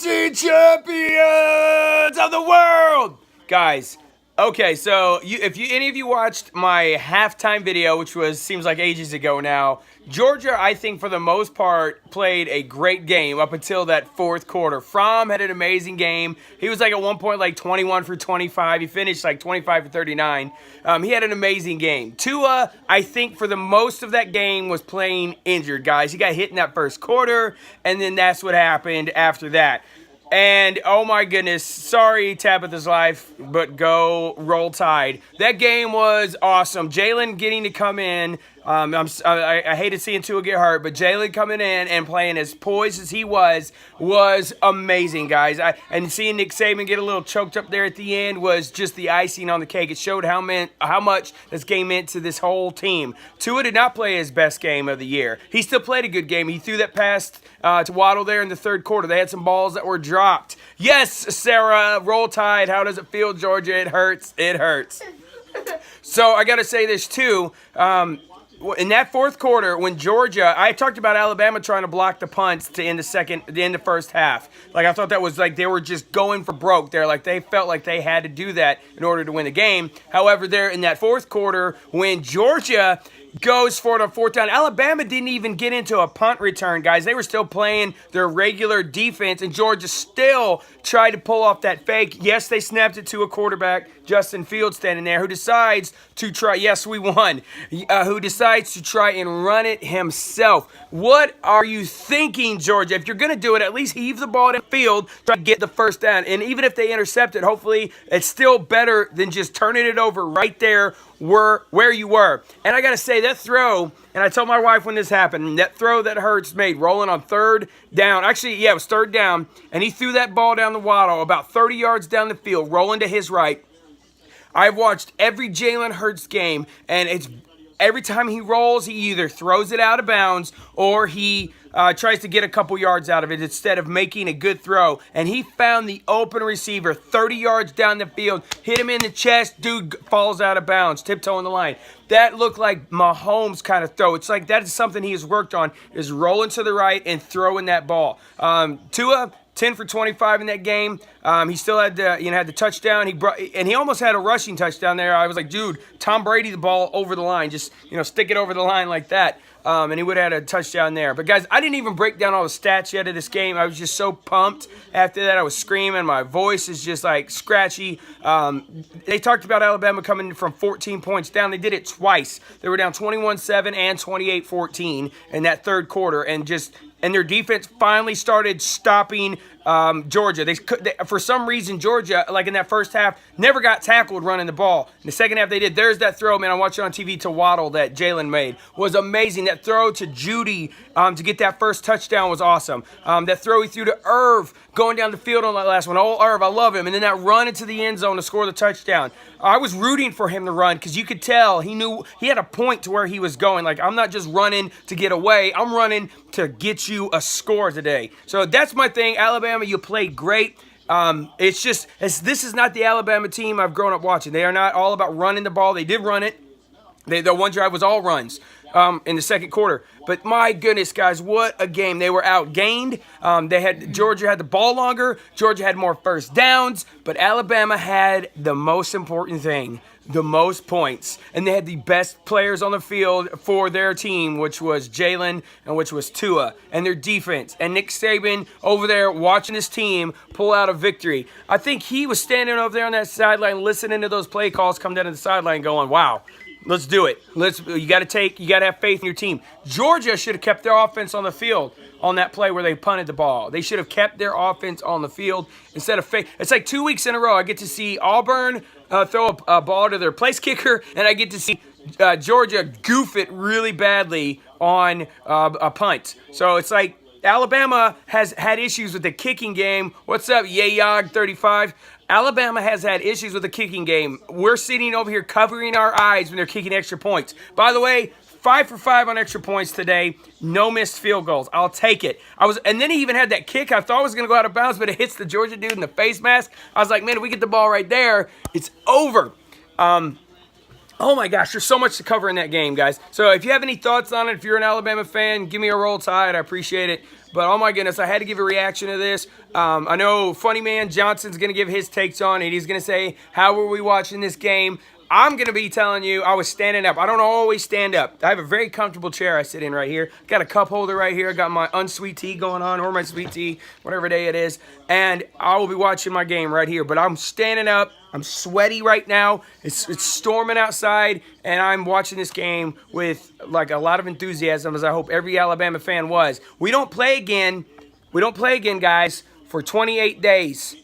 ACC champions of the world, guys. Okay, so if any of you watched my halftime video, which seems like ages ago now, Georgia, I think for the most part, played a great game up until that fourth quarter. Fromm had an amazing game. He was like at one point like 21 for 25. He finished like 25 for 39. He had an amazing game. Tua, I think for the most of that game, was playing injured, guys. He got hit in that first quarter, and then that's what happened after that. And, oh my goodness, sorry, Tabitha's Life, but go Roll Tide. That game was awesome. Jalen getting to come in. I hated seeing Tua get hurt, but Jalen coming in and playing as poised as he was amazing, guys. And seeing Nick Saban get a little choked up there at the end was just the icing on the cake. It showed how much this game meant to this whole team. Tua did not play his best game of the year. He still played a good game. He threw that pass to Waddle there in the third quarter. They had some balls that were dropped. Yes, Sarah, Roll Tide. How does it feel, Georgia? It hurts. It hurts. So I got to say this too. In that fourth quarter, when Georgia, I talked about Alabama trying to block the punts to end the first half. Like, I thought that was like they were just going for broke there. Like, they felt like they had to do that in order to win the game. However, there in that fourth quarter, when Georgia goes for it on fourth down, Alabama didn't even get into a punt return, guys. They were still playing their regular defense, and Georgia still tried to pull off that fake. Yes, they snapped it to a quarterback, Justin Fields, standing there, who decides to try, yes, we won, who decides to try and run it himself. What are you thinking, Georgia? If you're going to do it, at least heave the ball in the field, try to get the first down. And even if they intercept it, hopefully it's still better than just turning it over right there where you were. And I got to say, that throw, and I told my wife when this happened, that throw that Hurts made rolling on third down. Actually, yeah, it was third down. And he threw that ball down the Waddle about 30 yards down the field, rolling to his right. I've watched every Jalen Hurts game, and it's every time he rolls, he either throws it out of bounds or he tries to get a couple yards out of it instead of making a good throw. And he found the open receiver 30 yards down the field, hit him in the chest, dude falls out of bounds, tiptoeing the line. That looked like Mahomes kind of throw. It's like that is something he has worked on, is rolling to the right and throwing that ball. Tua, 10 for 25 in that game. He still had the touchdown. He almost had a rushing touchdown there. I was like, dude, Tom Brady the ball over the line. Just, stick it over the line like that. And he would have had a touchdown there. But, guys, I didn't even break down all the stats yet of this game. I was just so pumped. After that, I was screaming. My voice is just, like, scratchy. They talked about Alabama coming from 14 points down. They did it twice. They were down 21-7 and 28-14 in that third quarter. And their defense finally started stopping Georgia. They for some reason, Georgia, like in that first half, never got tackled running the ball. In the second half, they did. There's that throw, man. I watched it on TV to Waddle that Jalen made. Was amazing. That throw to Judy to get that first touchdown was awesome. That throw he threw to Irv going down the field on that last one. Oh, Irv, I love him. And then that run into the end zone to score the touchdown. I was rooting for him to run because you could tell he knew he had a point to where he was going. Like, I'm not just running to get away. I'm running to get you a score today. So that's my thing. Alabama, you played great. This is not the Alabama team I've grown up watching. They are not all about running the ball. They did run it. The one drive was all runs in the second quarter. But my goodness, guys, what a game. They were outgained. Georgia had the ball longer. Georgia had more first downs. But Alabama had the most important thing, the most points. And they had the best players on the field for their team, which was Jalen and which was Tua, and their defense. And Nick Saban over there watching his team pull out a victory. I think he was standing over there on that sideline listening to those play calls come down to the sideline going, wow. Let's do it. You got to have faith in your team. Georgia should have kept their offense on the field on that play where they punted the ball. They should have kept their offense on the field instead of faith. It's like 2 weeks in a row. I get to see Auburn throw a ball to their place kicker, and I get to see Georgia goof it really badly on a punt. So it's like Alabama has had issues with the kicking game. What's up, Yayog 35? Alabama has had issues with the kicking game. We're sitting over here covering our eyes when they're kicking extra points. By the way, 5 for 5 on extra points today. No missed field goals. I'll take it. And then he even had that kick I thought was going to go out of bounds, but it hits the Georgia dude in the face mask. I was like, man, if we get the ball right there, it's over. Oh my gosh, there's so much to cover in that game, guys. So if you have any thoughts on it, if you're an Alabama fan, give me a Roll Tide. I appreciate it. But oh my goodness, I had to give a reaction to this. I know Funny Man Johnson's going to give his takes on it. He's going to say, how were we watching this game? I'm going to be telling you I was standing up. I don't always stand up. I have a very comfortable chair I sit in right here. Got a cup holder right here. Got my unsweet tea going on, or my sweet tea, whatever day it is. And I will be watching my game right here. But I'm standing up. I'm sweaty right now. It's storming outside. And I'm watching this game with like a lot of enthusiasm, as I hope every Alabama fan was. We don't play again. We don't play again, guys, for 28 days.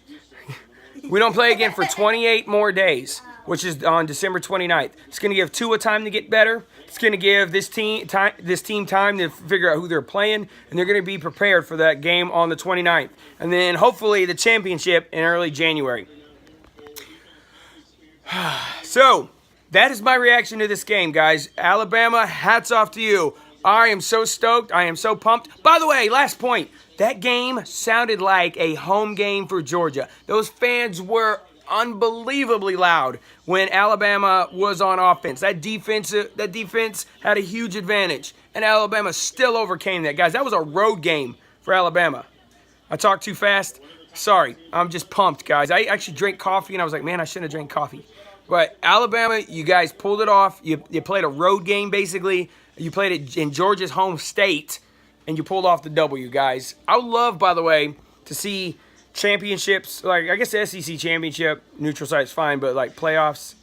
We don't play again for 28 more days, which is on December 29th. It's going to give Tua time to get better. It's going to give this team time to figure out who they're playing, and they're going to be prepared for that game on the 29th. And then hopefully the championship in early January. So, that is my reaction to this game, guys. Alabama, hats off to you. I am so stoked. I am so pumped. By the way, last point. That game sounded like a home game for Georgia. Those fans were unbelievably loud when Alabama was on offense. That defense had a huge advantage, and Alabama still overcame that. Guys, that was a road game for Alabama. I talked too fast. Sorry. I'm just pumped, guys. I actually drank coffee, and I was like, man, I shouldn't have drank coffee. But Alabama, you guys pulled it off. You played a road game, basically. You played it in Georgia's home state, and you pulled off the W, guys. I would love, by the way, to see championships, like I guess the SEC championship, neutral site's fine, but like playoffs.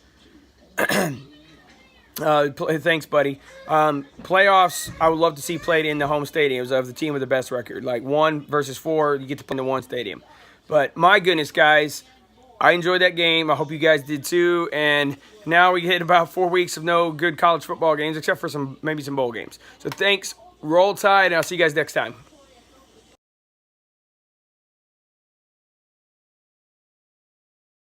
Thanks, buddy. Playoffs, I would love to see played in the home stadiums of the team with the best record. Like 1 versus 4, you get to play in the one stadium. But my goodness, guys, I enjoyed that game. I hope you guys did too. And now we hit about 4 weeks of no good college football games, except for maybe some bowl games. So thanks. Roll Tide, and I'll see you guys next time.